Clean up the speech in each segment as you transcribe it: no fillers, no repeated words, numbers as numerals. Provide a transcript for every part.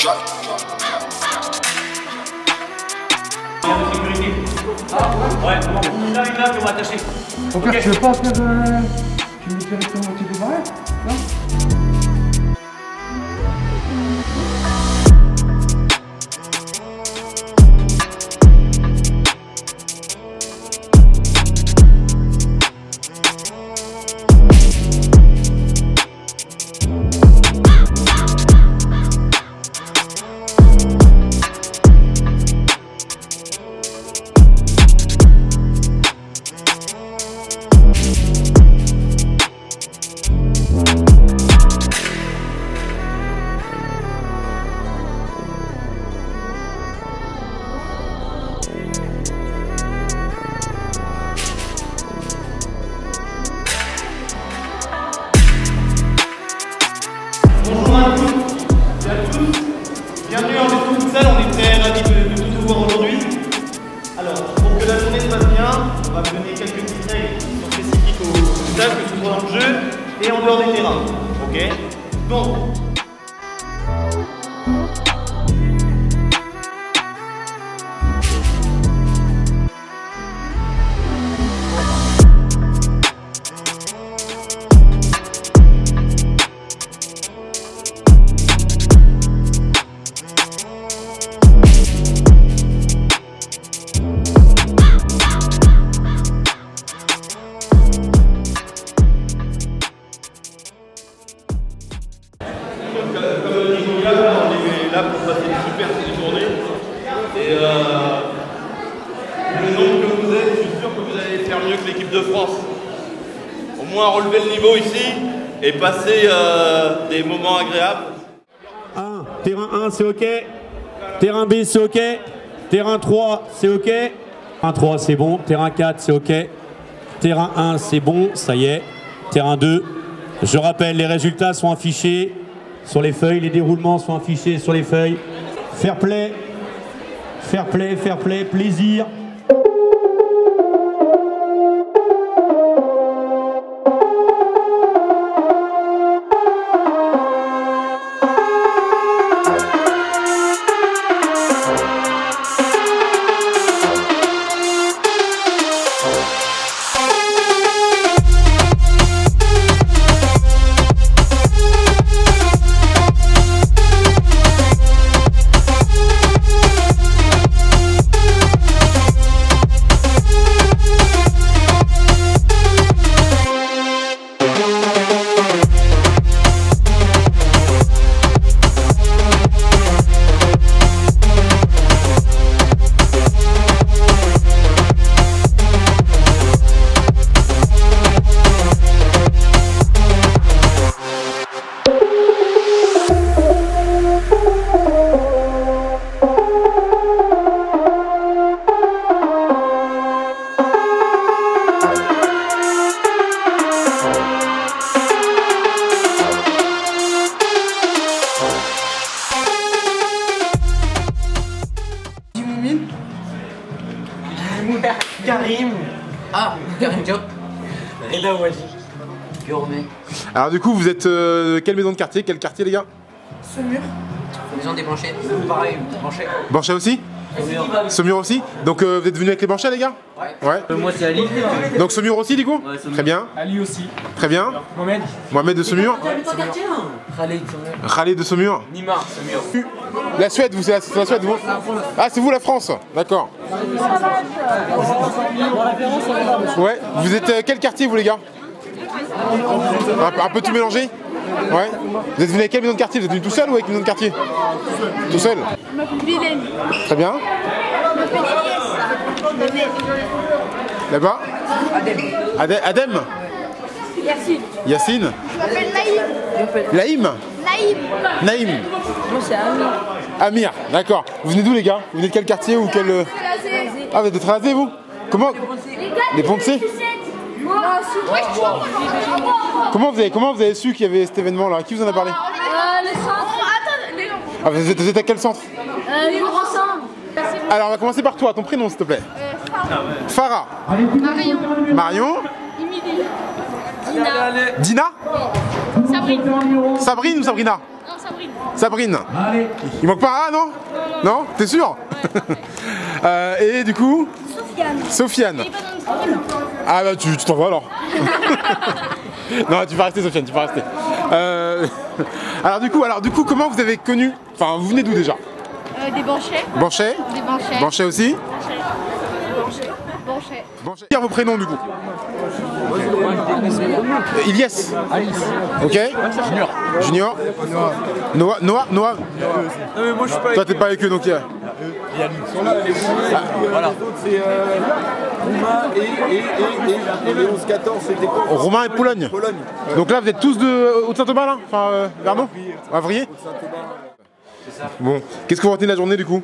Il y a de sécurité. Ouais, on va prendre là et là, puis on va attacher. Au pire, tu veux pas faire... Tu mets directement au-dessus des barrettes, non? Bonjour à tous et à tous, bienvenue en toute salle, on est très ravis de tout vous voir aujourd'hui. Alors, pour que la journée se passe bien, on va vous donner quelques petites règles qui sont spécifiques au staff, que ce soit dans le jeu et en dehors des terrains. Ok? Donc, là pour passer une super journée et le nombre que vous êtes, je suis sûr que vous allez faire mieux que l'équipe de France. Au moins relever le niveau ici et passer des moments agréables. Terrain 1 c'est ok, terrain B c'est ok, terrain 3 c'est ok, terrain 3 c'est bon, terrain 4 c'est ok, terrain 1 c'est bon, ça y est, terrain 2, je rappelle les résultats sont affichés sur les feuilles, les déroulements sont affichés sur les feuilles. Fair play, fair play, fair play, plaisir. Karim. Ah, Karim Diop. Reda Ouadi. Gourmet. Alors du coup, vous êtes quelle maison de quartier? Quel quartier les gars? Saumur. Maison des Blanchet. Pareil, Blanchet. Blanchet aussi? Saumur aussi? Donc vous êtes venus avec les Blanchet les gars? Ouais. Moi c'est Ali. Donc Saumur aussi du coup? Ouais, Saumur. Très bien. Ali aussi. Très bien. Mohamed. Mohamed de Saumur. Khaled Saumur. Khaled de Saumur. Nima Saumur. La Suède, c'est la Suède vous? Ah c'est vous la France? D'accord. Ouais. Vous êtes quel quartier vous les gars? Un peu tout mélangé? Ouais. Vous êtes venu avec quelle maison de quartier? Vous êtes venu tout seul ou avec une maison de quartier? Tout seul. Je m'appelle Bilène. Très bien. Je m'appelle Inès. Là-bas? Adem. Yacine. Yacine. Je m'appelle Naïm. Laïm. Naïm. Moi c'est Amir. Amir, d'accord. Vous venez d'où les gars? Vous venez de quel quartier ou quel... Ah vous êtes de Trasé vous? Comment? Les Poncés? Comment vous avez su qu'il y avait cet événement là? Qui vous en a parlé? Le centre. Attends, Ah, vous êtes à quel centre? les ensemble. Alors on va commencer par toi, ton prénom s'il te plaît. Farah. Marion. Marion. Emily. Dina. Dina. Sabrine. Sabrine ou Sabrina? Non, Sabrine. Sabrine. Allez. Il manque pas un, non? Non? T'es sûr? Et du coup? Sofiane. Ah bah tu t'en vas alors. Non, tu vas rester Sofiane, tu vas rester. Alors du coup, comment vous avez connu? Enfin, vous venez d'où déjà? Des banchets. Banchet? Des banchets. Banchet aussi? Banchets. Banchet. Dire vos prénoms du coup. Ilyes. Ok. Junior. Noah. Noah. Toi t'es pas avec eux donc il y a. Voilà. C'est Romain et les 11-14, c'était quoi? Romain et Pologne. Donc là vous êtes tous de Haute-Saint-Thomas là? Enfin Vernon? Avrier. Bon, qu'est-ce que vous retenez de la journée du coup?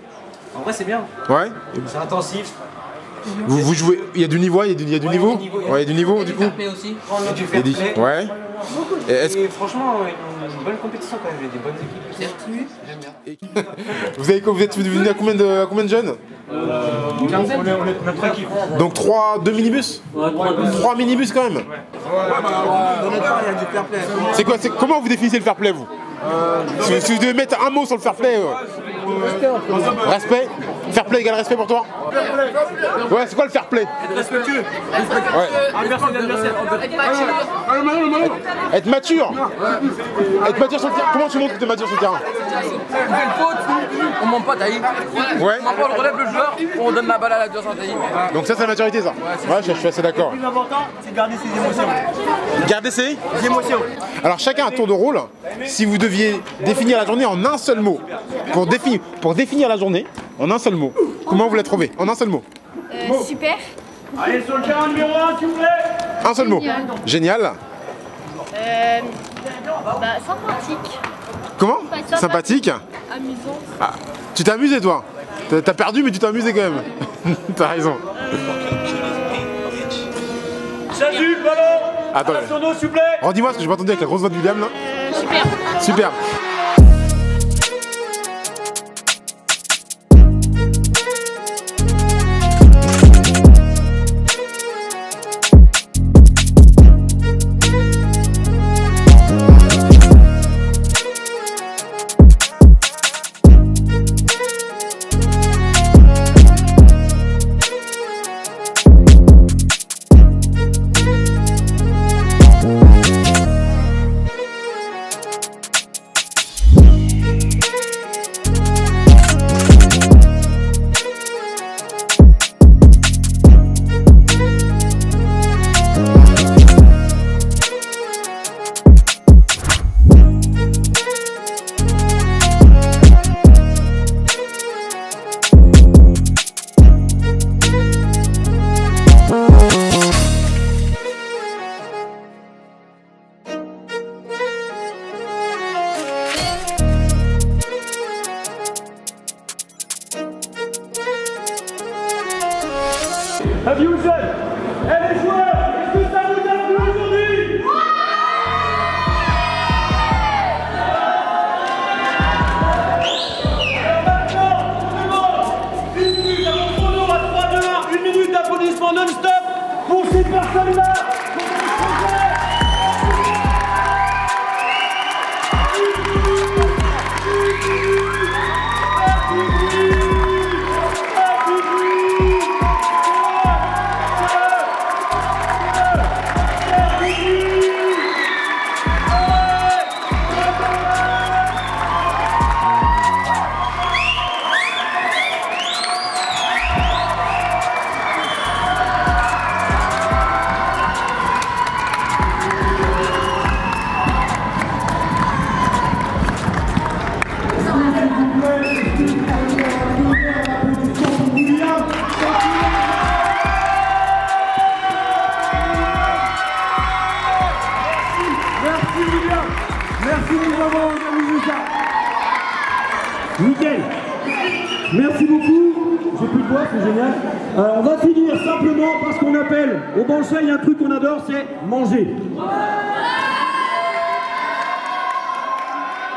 En vrai, c'est bien. Ouais. C'est intensif. Vous jouez, il y a du niveau, il y a du niveau. Ouais, il y a du niveau du coup. Fair play aussi. Du Il y a fair du- play. Ouais. Et franchement, une bonne compétition quand même. Il y a des bonnes équipes. Certes, j'aime bien. Vous êtes venu à combien de jeunes? On est notre équipe. Donc 2 minibus? 3 minibus quand même. C'est quoi, comment vous définissez le fair play vous? Si vous devez mettre un mot sur le fair play. Respect. Fair play égale respect pour toi? Ouais, c'est quoi le fair play? Être respectueux. Ouais. Adversaire d'adversaire. Être mature. Être mature sur le terrain. Comment tu montres que tu es mature sur le terrain? On fait une faute, on monte pas taille. Ouais. On relève le joueur, on donne la balle à l'adversaire taille. Donc ça c'est la maturité ça. Ouais, je suis assez d'accord. Le plus important, c'est de garder ses émotions. Gardez ces émotions. Alors chacun a un tour de rôle. Si vous deviez définir la journée en un seul mot, pour définir la journée en un seul mot, comment vous la trouvez? En un seul mot. Super. Allez sur le terrain numéro 1, s'il vous plaît. Un seul mot. Génial. Sympathique. Comment? Sympathique. Sympathique. Amusant. Ah, tu t'es amusé toi? T'as perdu mais tu t'es amusé quand même. T'as raison. Salut, ballon. Attends. Sur nous, s'il vous plaît. Redis-moi ce que j'ai pas entendu avec la grosse voix de William là. Super. Super. Avis aux jeunes. Eh les joueurs, est-ce que ça vous a plu aujourd'hui? Une minute d'applaudissements non-stop pour ces personnes-là. Merci de nous avoir organisé ça. Nickel. Merci beaucoup. J'ai plus de voix, c'est génial. On va finir simplement parce qu'on appelle au Banchet, il y a un truc qu'on adore, c'est manger.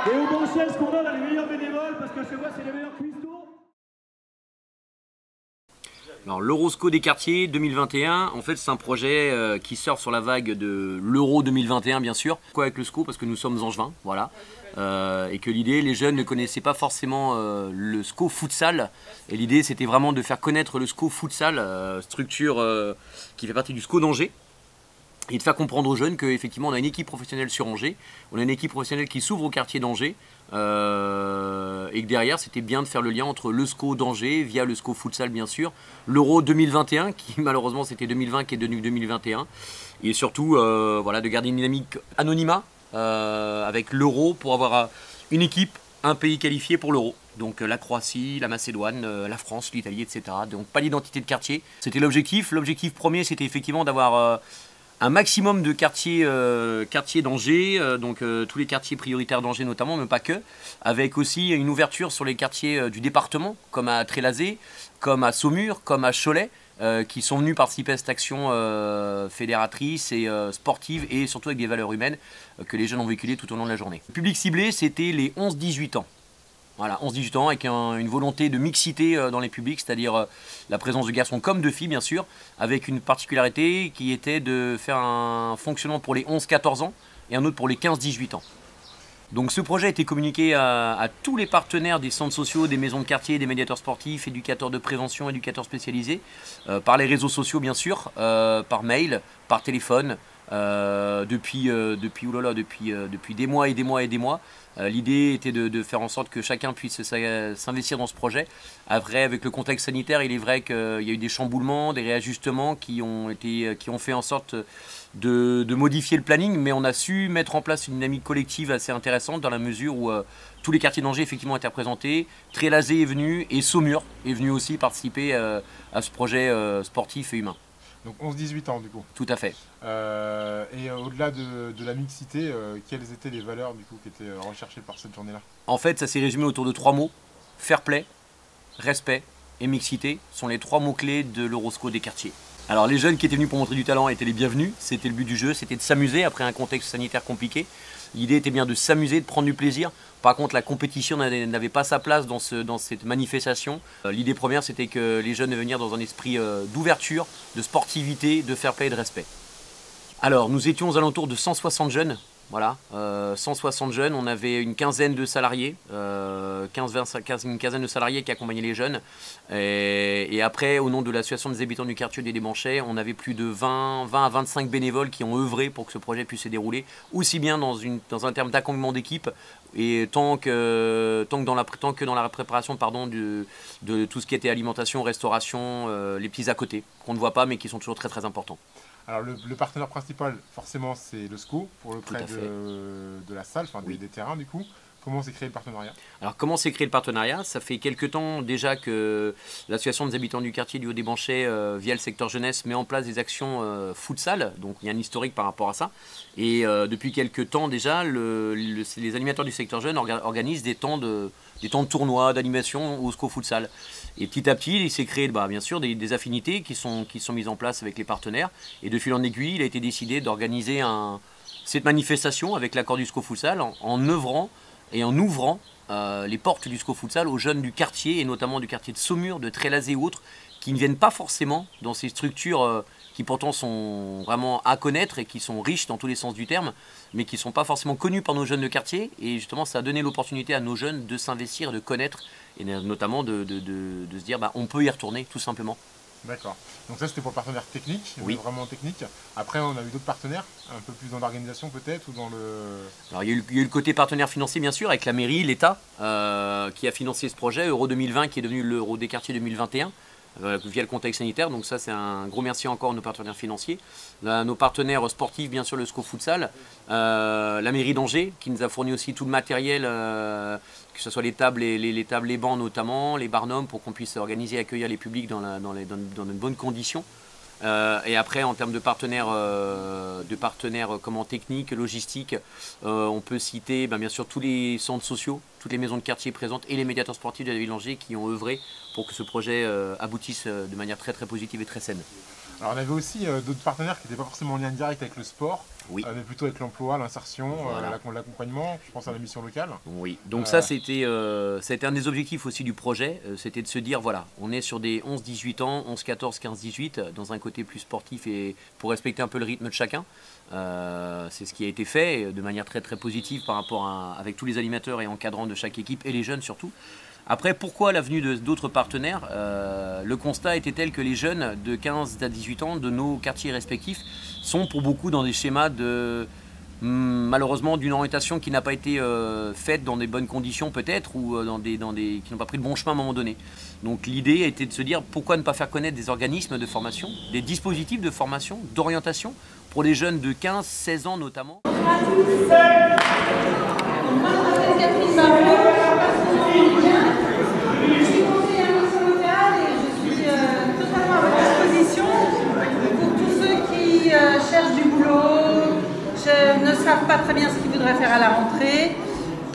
Et au Banchet, ce qu'on donne à les meilleurs bénévoles, parce qu'à chaque fois, c'est les meilleurs cuistots. Alors l'Eurosco des quartiers 2021, en fait c'est un projet qui surfe sur la vague de l'Euro 2021 bien sûr. Quoi avec le SCO parce que nous sommes angevins, voilà. et que l'idée, les jeunes ne connaissaient pas forcément le SCO Futsal. Et l'idée, c'était vraiment de faire connaître le SCO Futsal, structure qui fait partie du SCO d'Angers, et de faire comprendre aux jeunes qu'effectivement, on a une équipe professionnelle sur Angers, on a une équipe professionnelle qui s'ouvre au quartier d'Angers, et que derrière, c'était bien de faire le lien entre le SCO d'Angers, via le SCO Futsal bien sûr, l'Euro 2021, qui malheureusement c'était 2020, qui est devenu 2021, et surtout voilà, de garder une dynamique anonymat, avec l'Euro pour avoir une équipe, un pays qualifié pour l'Euro. Donc la Croatie, la Macédoine, la France, l'Italie, etc. Donc pas d'identité de quartier. C'était l'objectif. L'objectif premier, c'était effectivement d'avoir un maximum de quartiers d'Angers, donc tous les quartiers prioritaires d'Angers notamment, mais pas que, avec aussi une ouverture sur les quartiers du département, comme à Trélazé, comme à Saumur, comme à Cholet, qui sont venus participer à cette action fédératrice et sportive, et surtout avec des valeurs humaines que les jeunes ont véhiculées tout au long de la journée. Le public ciblé, c'était les 11-18 ans. Voilà, 11-18 ans, avec une volonté de mixité dans les publics, c'est-à-dire la présence de garçons comme de filles, bien sûr, avec une particularité qui était de faire un fonctionnement pour les 11-14 ans et un autre pour les 15-18 ans. Donc ce projet a été communiqué à tous les partenaires des centres sociaux, des maisons de quartier, des médiateurs sportifs, éducateurs de prévention, éducateurs spécialisés, par les réseaux sociaux bien sûr, par mail, par téléphone, depuis des mois et des mois et des mois. L'idée était de faire en sorte que chacun puisse s'investir dans ce projet. Après, avec le contexte sanitaire, il est vrai qu'il y a eu des chamboulements, des réajustements qui ont fait en sorte de modifier le planning, mais on a su mettre en place une dynamique collective assez intéressante dans la mesure où tous les quartiers d'Angers effectivement étaient représentés. Trélazé est venu et Saumur est venu aussi participer à ce projet sportif et humain. Donc 11-18 ans du coup. Tout à fait. Et au-delà de la mixité, quelles étaient les valeurs du coup qui étaient recherchées par cette journée-là? En fait, ça s'est résumé autour de 3 mots. Fair play, respect et mixité sont les 3 mots-clés de l'Eurosco des quartiers. Alors les jeunes qui étaient venus pour montrer du talent étaient les bienvenus. C'était le but du jeu, c'était de s'amuser après un contexte sanitaire compliqué. L'idée était bien de s'amuser, de prendre du plaisir. Par contre, la compétition n'avait pas sa place dans cette manifestation. L'idée première, c'était que les jeunes devaient venir dans un esprit d'ouverture, de sportivité, de fair play et de respect. Alors, nous étions aux alentours de 160 jeunes. Voilà, 160 jeunes, on avait une quinzaine de salariés, une quinzaine de salariés qui accompagnaient les jeunes. Et après, au nom de l'association des habitants du quartier des Débanchet, on avait plus de 20 à 25 bénévoles qui ont œuvré pour que ce projet puisse se dérouler, aussi bien dans un terme d'accompagnement d'équipe, et tant que dans la préparation de tout ce qui était alimentation, restauration, les petits à côté, qu'on ne voit pas mais qui sont toujours très très importants. Alors le partenaire principal, forcément, c'est le SCO pour le prêt de la salle, enfin des terrains du coup. Comment s'est créé le partenariat? Alors comment s'est créé le partenariat? Ça fait quelques temps déjà que l'association des habitants du quartier du Haut-des-Banchets, via le secteur jeunesse, met en place des actions futsal, donc il y a un historique par rapport à ça. Et depuis quelques temps déjà, les animateurs du secteur jeune organisent des temps de tournois, d'animation au SCO futsal. Et petit à petit, il s'est créé bien sûr des affinités qui sont mises en place avec les partenaires. Et de fil en aiguille, il a été décidé d'organiser cette manifestation avec l'accord du SCO futsal en œuvrant et en ouvrant les portes du SCO futsal aux jeunes du quartier, et notamment du quartier de Saumur, de Trélazé ou autres, qui ne viennent pas forcément dans ces structures qui pourtant sont vraiment à connaître et qui sont riches dans tous les sens du terme, mais qui ne sont pas forcément connus par nos jeunes de quartier. Et justement, ça a donné l'opportunité à nos jeunes de s'investir, de connaître, et notamment de se dire on peut y retourner tout simplement. D'accord. Donc ça c'était pour le partenaire technique, oui. Vraiment technique. Après on a eu d'autres partenaires, un peu plus dans l'organisation peut-être ou dans le... Alors il y a eu le côté partenaire financier bien sûr, avec la mairie, l'État, qui a financé ce projet, Euro 2020 qui est devenu l'Euro des quartiers 2021. Via le contexte sanitaire, donc ça c'est un gros merci encore à nos partenaires financiers, nos partenaires sportifs bien sûr le SCO Futsal, la mairie d'Angers qui nous a fourni aussi tout le matériel, que ce soit les tables, les bancs notamment, les barnums pour qu'on puisse organiser et accueillir les publics dans de bonnes conditions. Et après en termes de partenaires techniques, logistiques, on peut citer bien sûr tous les centres sociaux, toutes les maisons de quartier présentes et les médiateurs sportifs de la ville d'Angers qui ont œuvré pour que ce projet aboutisse de manière très très positive et très saine. Alors on avait aussi d'autres partenaires qui n'étaient pas forcément en lien direct avec le sport, Oui. Mais plutôt avec l'emploi, l'insertion, l'accompagnement, je pense à la mission locale. Oui, donc ça c'était un des objectifs aussi du projet, c'était de se dire voilà, on est sur des 11-18 ans, 11-14, 15-18, dans un côté plus sportif et pour respecter un peu le rythme de chacun. C'est ce qui a été fait de manière très très positive par rapport avec tous les animateurs et encadrants de chaque équipe et les jeunes surtout. Après, pourquoi l'avenue d'autres partenaires? Le constat était tel que les jeunes de 15 à 18 ans de nos quartiers respectifs sont pour beaucoup dans des schémas malheureusement d'une orientation qui n'a pas été faite dans des bonnes conditions peut-être ou qui n'ont pas pris le bon chemin à un moment donné. Donc l'idée a été de se dire pourquoi ne pas faire connaître des organismes de formation, des dispositifs de formation, d'orientation pour les jeunes de 15-16 ans notamment. Cherchent du boulot, ne savent pas très bien ce qu'ils voudraient faire à la rentrée.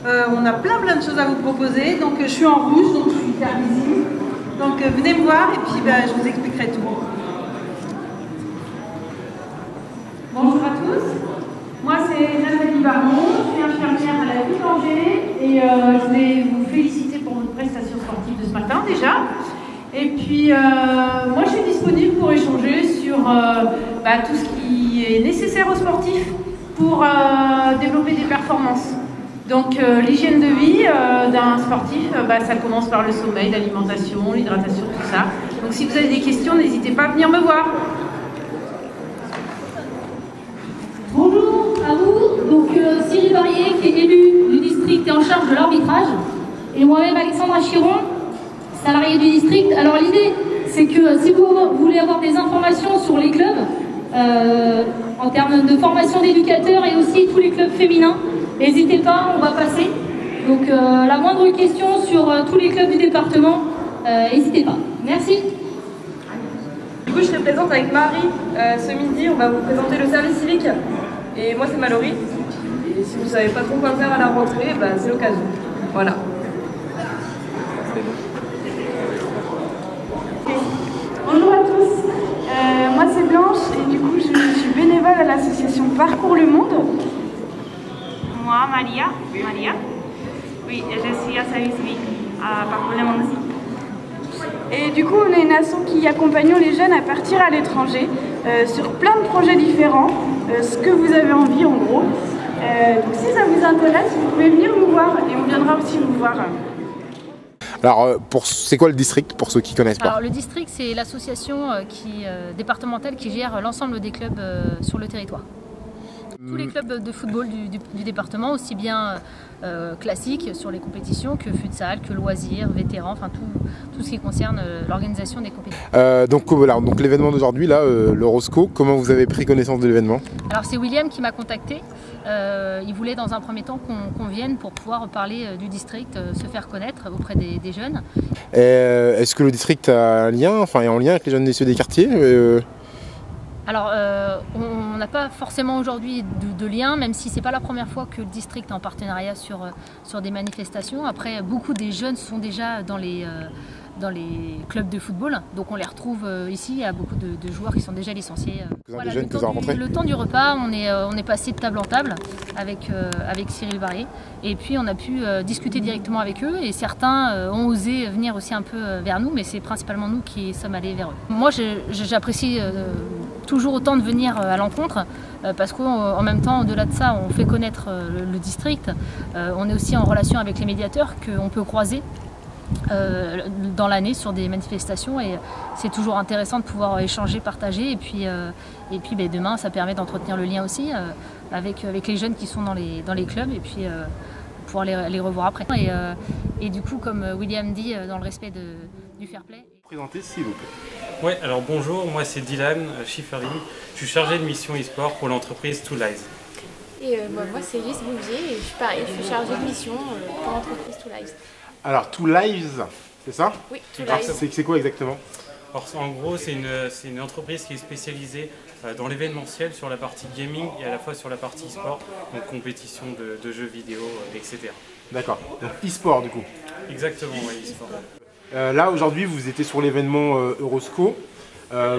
On a plein de choses à vous proposer. Donc je suis en rouge, donc je suis hyper visible. Donc venez me voir et puis je vous expliquerai tout. Bonjour à tous. Moi c'est Nathalie Baron, je suis infirmière à la ville d'Angers et je vais vous féliciter pour votre prestation sportive de ce matin déjà. Et puis, moi, je suis disponible pour échanger sur tout ce qui est nécessaire aux sportifs pour développer des performances. Donc, l'hygiène de vie d'un sportif, ça commence par le sommeil, l'alimentation, l'hydratation, tout ça. Donc, si vous avez des questions, n'hésitez pas à venir me voir. Bonjour à vous. Donc, Cyril Barrier, qui est élu du district et en charge de l'arbitrage. Et moi-même, Alexandra Chiron, salarié du district. Alors l'idée, c'est que si vous voulez avoir des informations sur les clubs, en termes de formation d'éducateurs et aussi tous les clubs féminins, n'hésitez pas, on va passer. Donc la moindre question sur tous les clubs du département, n'hésitez pas. Merci. Du coup, je serai présente avec Marie. Ce midi, on va vous présenter le service civique. Et moi, c'est Mallory. Et si vous ne savez pas trop quoi faire à la rentrée, c'est l'occasion. Voilà. Bonjour à tous, moi c'est Blanche et du coup je suis bénévole à l'association Parcours le Monde. Moi Maria. Oui, je suis à service civique à Parcours le Monde aussi. Et du coup on est une asso qui accompagne les jeunes à partir à l'étranger sur plein de projets différents, ce que vous avez envie en gros. Donc si ça vous intéresse, vous pouvez venir nous voir et on viendra aussi vous voir. Alors, c'est quoi le district pour ceux qui ne connaissent pas? Alors, le district, c'est l'association départementale qui gère l'ensemble des clubs sur le territoire. Tous les clubs de football du département, aussi bien classiques sur les compétitions que futsal, que loisirs, vétérans, enfin tout ce qui concerne l'organisation des compétitions. Donc l'événement d'aujourd'hui, là, l'Eurosco, comment vous avez pris connaissance de l'événement? Alors c'est William qui m'a contacté. Il voulait dans un premier temps qu'on vienne pour pouvoir parler du district, se faire connaître auprès des jeunes. Est-ce que le district a un lien, est en lien avec les jeunes des quartiers? Alors, on n'a pas forcément aujourd'hui de lien, même si ce n'est pas la première fois que le district est en partenariat sur des manifestations. Après, beaucoup des jeunes sont déjà dans les clubs de football, donc on les retrouve ici. Il y a beaucoup de joueurs qui sont déjà licenciés. Voilà, le temps du repas, on est passé de table en table avec Cyril Barrier, et puis on a pu discuter directement avec eux, et certains ont osé venir aussi un peu vers nous, mais c'est principalement nous qui sommes allés vers eux. Moi, j'apprécie toujours autant de venir à l'encontre, parce qu'en même temps, au-delà de ça, on fait connaître le district. On est aussi en relation avec les médiateurs qu'on peut croiser dans l'année sur des manifestations, et c'est toujours intéressant de pouvoir échanger, partager, et puis demain ça permet d'entretenir le lien aussi avec les jeunes qui sont dans les clubs, et puis pouvoir les revoir après. Et du coup, comme William dit, dans le respect du fair play. Présentez s'il vous plaît. Ouais, alors bonjour, moi c'est Dylan Schifferling, je suis chargé de mission e-sport pour l'entreprise Two Lives. Et moi c'est Lise Bouvier et je suis chargée de mission pour l'entreprise Two Lives. Alors, Two Lives, c'est ça? Oui, Two Lives. C'est quoi exactement? Alors, en gros, c'est une entreprise qui est spécialisée dans l'événementiel sur la partie gaming et à la fois sur la partie e-sport, donc compétition de jeux vidéo, etc. D'accord, donc e-sport du coup? Exactement, oui, e-sport. Là, aujourd'hui, vous étiez sur l'événement Eurosco.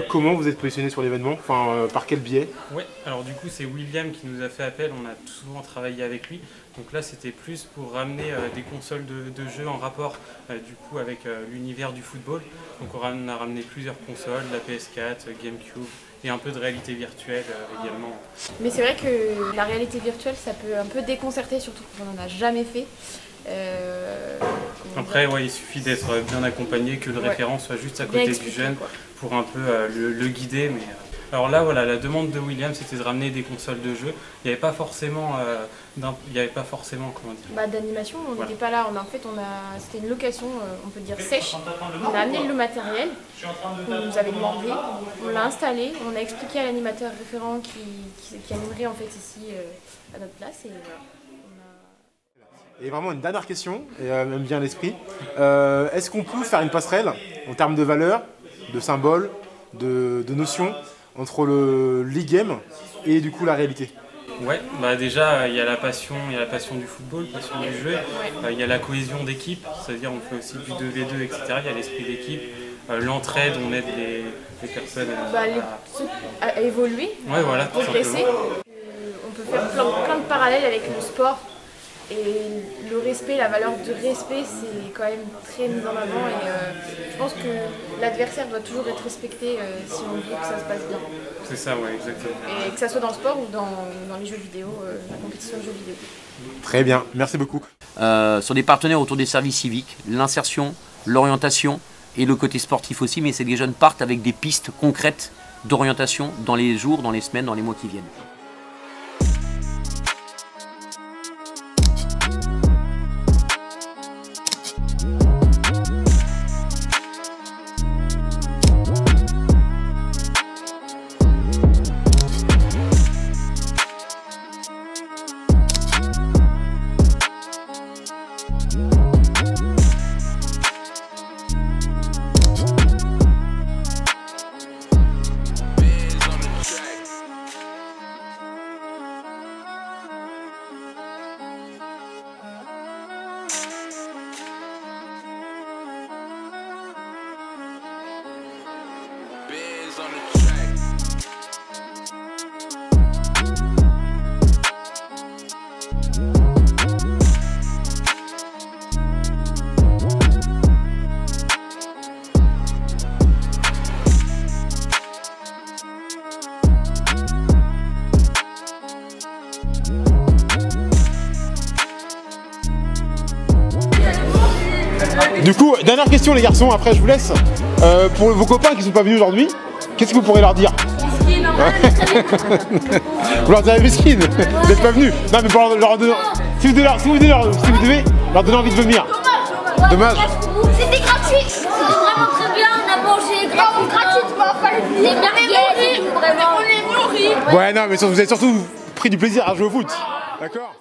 Comment vous êtes positionné sur l'événement? Enfin, par quel biais? Ouais, alors du coup c'est William qui nous a fait appel, on a souvent travaillé avec lui. Donc là c'était plus pour ramener des consoles de jeux en rapport du coup avec l'univers du football. Donc on a ramené plusieurs consoles, la PS4, GameCube et un peu de réalité virtuelle également. Mais c'est vrai que la réalité virtuelle ça peut un peu déconcerter, surtout quand on n'en a jamais fait. Après, ouais, il suffit d'être bien accompagné, que le référent soit juste à côté du jeune pour un peu le guider. Mais, alors là, voilà, la demande de William, c'était de ramener des consoles de jeu. Il n'y avait pas forcément, comment dire, d'animation, on n'était pas là. C'était une location, on peut dire sèche. On a amené le matériel, on nous avait demandé, on l'a installé, on a expliqué à l'animateur référent qui animerait en fait ici à notre place. Et voilà. Et vraiment une dernière question, et même bien l'esprit. Est-ce qu'on peut faire une passerelle en termes de valeurs, de symboles, de notions entre le l'e-game et du coup la réalité? Ouais, bah déjà il y a la passion du football, la passion du jeu, il y a la cohésion d'équipe, c'est-à-dire on fait aussi du 2v2, etc. Il y a l'esprit d'équipe, l'entraide, on aide les personnes à évoluer, à progresser. On peut faire plein de parallèles avec le sport. Et le respect, la valeur de respect, c'est quand même très mis en avant et je pense que l'adversaire doit toujours être respecté si on veut que ça se passe bien. C'est ça, ouais, exactement. Et que ça soit dans le sport ou dans les jeux vidéo, la compétition de jeux vidéo. Très bien, merci beaucoup. Sur des partenaires autour des services civiques, l'insertion, l'orientation et le côté sportif aussi, mais c'est que les jeunes partent avec des pistes concrètes d'orientation dans les jours, dans les semaines, dans les mois qui viennent. Du coup, dernière question les garçons, après je vous laisse. Pour vos copains qui ne sont pas venus aujourd'hui, qu'est-ce que vous pourrez leur dire? Vous leur direz mesquine, vous n'êtes pas venus. Non mais pour leur donner, si vous devez leur donner envie de venir. Dommage. C'était gratuit, c'était vraiment très bien, on a mangé gratuitement, les merguez, vraiment. On est nourris. Ouais non mais vous avez surtout pris du plaisir à jouer au foot. D'accord.